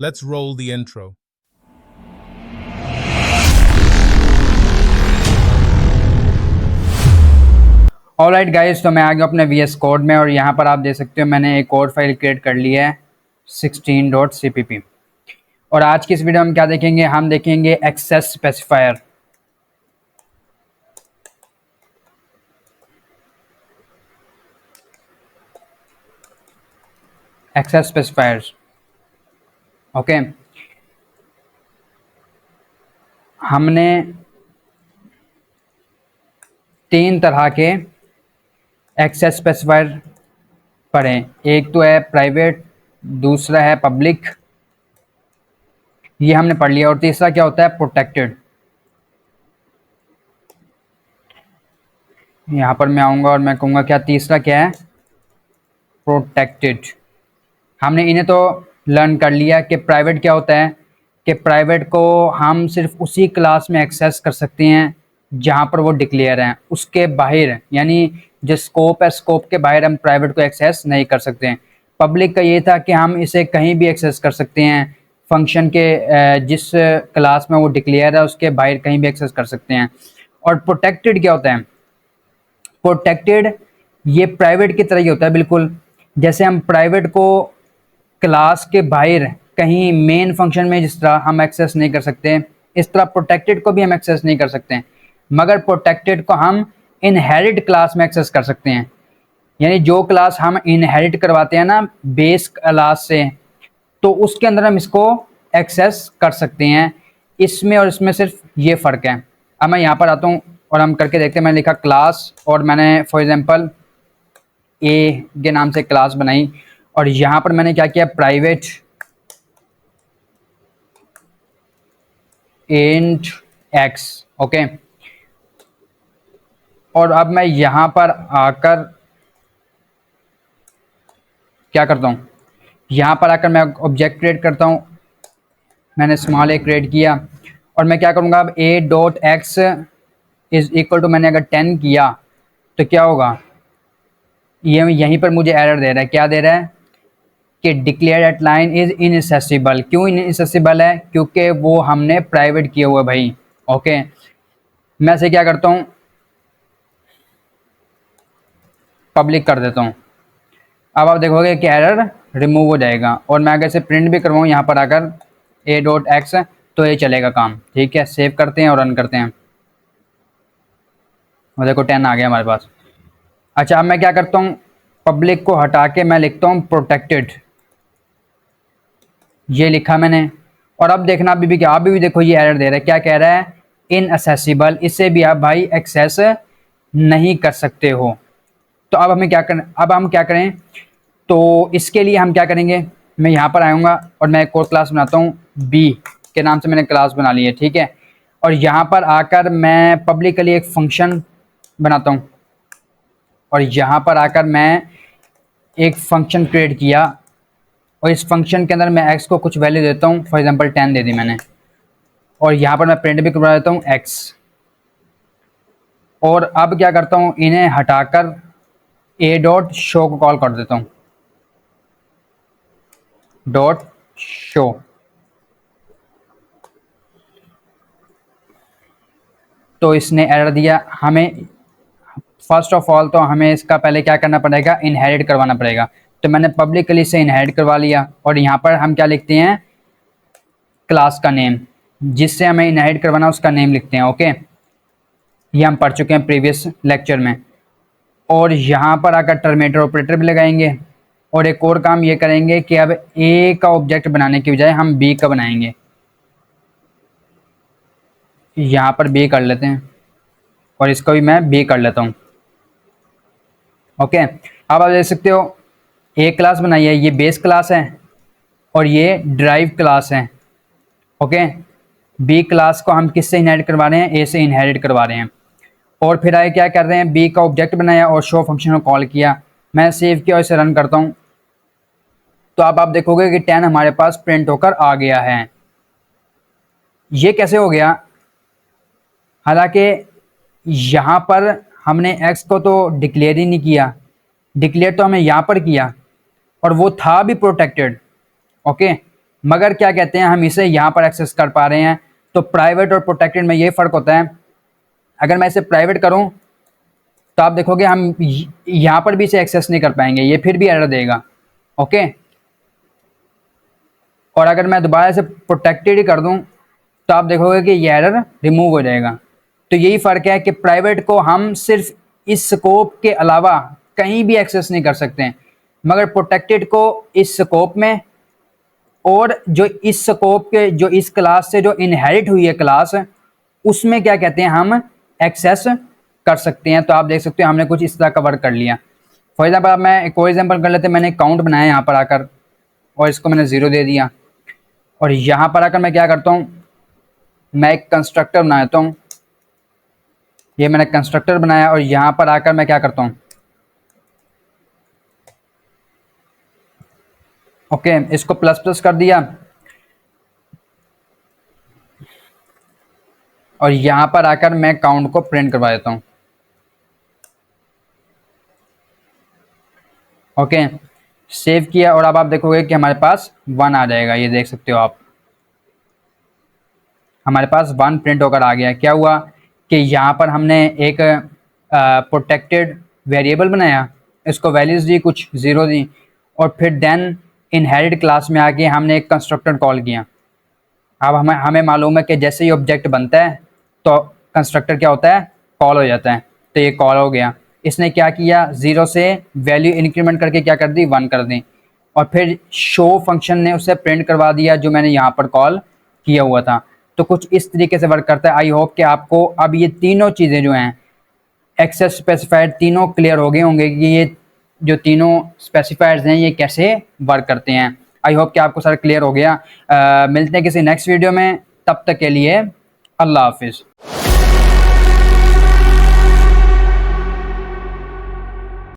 Let's roll the intro. Alright guys, तो मैं आ गया अपने VS कोड में और यहाँ पर आप देख सकते हो मैंने एक और फाइल क्रिएट कर ली है 16.cpp। और आज की इस वीडियो में हम क्या देखेंगे, हम देखेंगे access specifier. Access specifiers, okay. हमने 3 तरह के एक्सेस स्पेसिफायर पढ़े। एक तो है प्राइवेट, दूसरा है पब्लिक, ये हमने पढ़ लिया, और तीसरा क्या होता है, प्रोटेक्टेड। यहाँ पर मैं आऊँगा और मैं कहूँगा क्या तीसरा क्या है, प्रोटेक्टेड। हमने इन्हें तो लर्न कर लिया कि प्राइवेट क्या होता है, कि प्राइवेट को हम सिर्फ उसी क्लास में एक्सेस कर सकते हैं जहाँ पर वो डिक्लेयर हैं, उसके बाहर यानी जो स्कोप है, स्कोप के बाहर हम प्राइवेट को एक्सेस नहीं कर सकते हैं। पब्लिक का ये था कि हम इसे कहीं भी एक्सेस कर सकते हैं, फंक्शन के जिस क्लास में वो डिक्लेयर है उसके बाहर कहीं भी एक्सेस कर सकते हैं। और प्रोटेक्टेड क्या होता है, प्रोटेक्टेड ये प्राइवेट की तरह ही होता है बिल्कुल। जैसे हम प्राइवेट को क्लास के बाहर कहीं मेन फंक्शन में जिस तरह हम एक्सेस नहीं कर सकते, इस तरह प्रोटेक्टेड को भी हम एक्सेस नहीं कर सकते हैं, मगर प्रोटेक्टेड को हम इनहेरिट क्लास में एक्सेस कर सकते हैं। यानी जो क्लास हम इनहेरिट करवाते हैं ना बेस क्लास से, तो उसके अंदर हम इसको एक्सेस कर सकते हैं। इसमें और इसमें सिर्फ ये फ़र्क है। अब मैं यहाँ पर आता हूँ और हम करके देखते हैं। मैंने लिखा क्लास और मैंने फॉर एग्जांपल ए के नाम से क्लास बनाई, और यहाँ पर मैंने क्या किया, प्राइवेट इंट एक्स, ओके। और अब मैं यहाँ पर आकर क्या करता हूँ, यहाँ पर आकर मैं ऑब्जेक्ट क्रिएट करता हूँ। मैंने स्मॉल ए क्रिएट किया और मैं क्या करूँगा, अब A dot X is equal to, मैंने अगर 10 किया तो क्या होगा, ये यहीं पर मुझे एरर दे रहा है। क्या दे रहा है कि declare eight line is inaccessible. क्यों इनएक्सेसिबल है, क्योंकि वो हमने प्राइवेट किया हुआ है भाई, ओके। मैं से क्या करता हूँ, पब्लिक कर देता हूँ। अब आप देखोगे कि एरर रिमूव हो जाएगा, और मैं अगर इसे प्रिंट भी करवाऊँ यहाँ पर आकर ए डॉट एक्स, तो ये चलेगा काम, ठीक है। सेव करते हैं और रन करते हैं, और देखो 10 आ गया हमारे पास। अच्छा, अब मैं क्या करता हूँ, पब्लिक को हटा के मैं लिखता हूँ प्रोटेक्टेड, ये लिखा मैंने। और अब देखना अभी भी क्या, अभी भी देखो ये एरर दे रहा है। क्या कह रहा है, इनएक्सेसिबल, इससे भी आप भाई एक्सेस नहीं कर सकते हो। तो अब हमें क्या करना, अब हम क्या करें, तो इसके लिए हम क्या करेंगे, मैं यहाँ पर आऊँगा और मैं एक और क्लास बनाता हूँ, बी के नाम से मैंने क्लास बना ली है, ठीक है। और यहाँ पर आकर मैं पब्लिकली एक फंक्शन बनाता हूँ, और यहाँ पर आकर मैं एक फंक्शन क्रिएट किया, और इस फंक्शन के अंदर मैं x को कुछ वैल्यू देता हूँ, फॉर एग्जांपल 10 दे दी मैंने। और यहाँ पर मैं प्रिंट भी करवा देता हूँ x। और अब क्या करता हूँ, इन्हें हटाकर a डॉट शो को कॉल कर देता हूँ, डॉट शो। तो इसने एरर दिया। हमें फर्स्ट ऑफ ऑल तो हमें इसका पहले क्या करना पड़ेगा, इनहेरिट करवाना पड़ेगा। तो मैंने पब्लिकली से इनहेरिट करवा लिया, और यहाँ पर हम क्या लिखते हैं, क्लास का नेम, जिससे हमें इनहेरिट करवाना उसका नेम लिखते हैं, ओके। ये हम पढ़ चुके हैं प्रीवियस लेक्चर में। और यहाँ पर आकर टर्मिनेटर ऑपरेटर भी लगाएंगे, और एक और काम ये करेंगे कि अब ए का ऑब्जेक्ट बनाने की बजाय हम बी का बनाएंगे। यहाँ पर बी कर लेते हैं, और इसको भी मैं बी कर लेता हूँ, ओके। अब आप देख सकते हो ए क्लास बनाई है, ये बेस क्लास है और ये ड्राइव क्लास है, ओके। बी क्लास को हम किससे इनहेरिट करवा रहे हैं, ए से इनहेरिट करवा रहे हैं। और फिर आए क्या कर रहे हैं, बी का ऑब्जेक्ट बनाया और शो फंक्शन को कॉल किया। मैं सेव किया और इसे रन करता हूँ, तो अब आप देखोगे कि 10 हमारे पास प्रिंट होकर आ गया है। ये कैसे हो गया, हालांकि यहाँ पर हमने x को तो डिक्लेयर ही नहीं किया, डिक्लेयर तो हमें यहाँ पर किया, और वो था भी प्रोटेक्टेड, ओके। मगर क्या कहते हैं हम इसे यहाँ पर एक्सेस कर पा रहे हैं। तो प्राइवेट और प्रोटेक्टेड में ये फ़र्क होता है। अगर मैं इसे प्राइवेट करूँ तो आप देखोगे हम यहाँ पर भी इसे एक्सेस नहीं कर पाएंगे, ये फिर भी एरर देगा। ओके, और अगर मैं दोबारा से प्रोटेक्टेड ही कर दूं तो आप देखोगे कि ये एरर रिमूव हो जाएगा। तो यही फ़र्क है कि प्राइवेट को हम सिर्फ इस स्कोप के अलावा कहीं भी एक्सेस नहीं कर सकते हैं, मगर प्रोटेक्टेड को इस स्कोप में और जो इस स्कोप के जो इस क्लास से जो इनहेरिट हुई है क्लास, उसमें क्या कहते हैं हम एक्सेस कर सकते हैं। तो आप देख सकते हो हमने कुछ इस तरह का वर्क कर लिया। फॉर एग्जाम्पल अब मैं एक और एग्जाम्पल कर लेते हैं। मैंने अकाउंट बनाया यहाँ पर आकर और इसको मैंने 0 दे दिया, और यहाँ पर आकर मैं क्या करता हूँ, मैं एक कंस्ट्रक्टर बनाता हूँ। ये मैंने कंस्ट्रक्टर बनाया और यहाँ पर आकर मैं क्या करता हूँ, ओके, इसको प्लस प्लस कर दिया और यहाँ पर आकर मैं काउंट को प्रिंट करवा देता हूँ। ओके, सेव किया और अब आप देखोगे कि हमारे पास 1 आ जाएगा। ये देख सकते हो आप, हमारे पास 1 प्रिंट होकर आ गया। क्या हुआ कि यहाँ पर हमने एक प्रोटेक्टेड वेरिएबल बनाया, इसको वैल्यूज दी, कुछ 0 दी, और फिर देन इनहेरिट क्लास में आके हमने एक कंस्ट्रक्टर कॉल किया। अब हमें मालूम है कि जैसे ही ऑब्जेक्ट बनता है तो कंस्ट्रक्टर क्या होता है, कॉल हो जाता है। तो ये कॉल हो गया। इसने क्या किया, 0 से वैल्यू इंक्रीमेंट करके क्या कर दी, 1 कर दी, और फिर शो फंक्शन ने उसे प्रिंट करवा दिया जो मैंने यहाँ पर कॉल किया हुआ था। तो कुछ इस तरीके से वर्क करता है। आई होप कि आपको अब ये तीनों चीज़ें जो हैं एक्सेस स्पेसिफायर तीनों क्लियर हो गए होंगे कि ये जो तीनों स्पेसिफायर्स हैं ये कैसे वर्क करते हैं। आई होप कि आपको सारा क्लियर हो गया। मिलते हैं किसी नेक्स्ट वीडियो में, तब तक के लिए अल्लाह हाफिज़।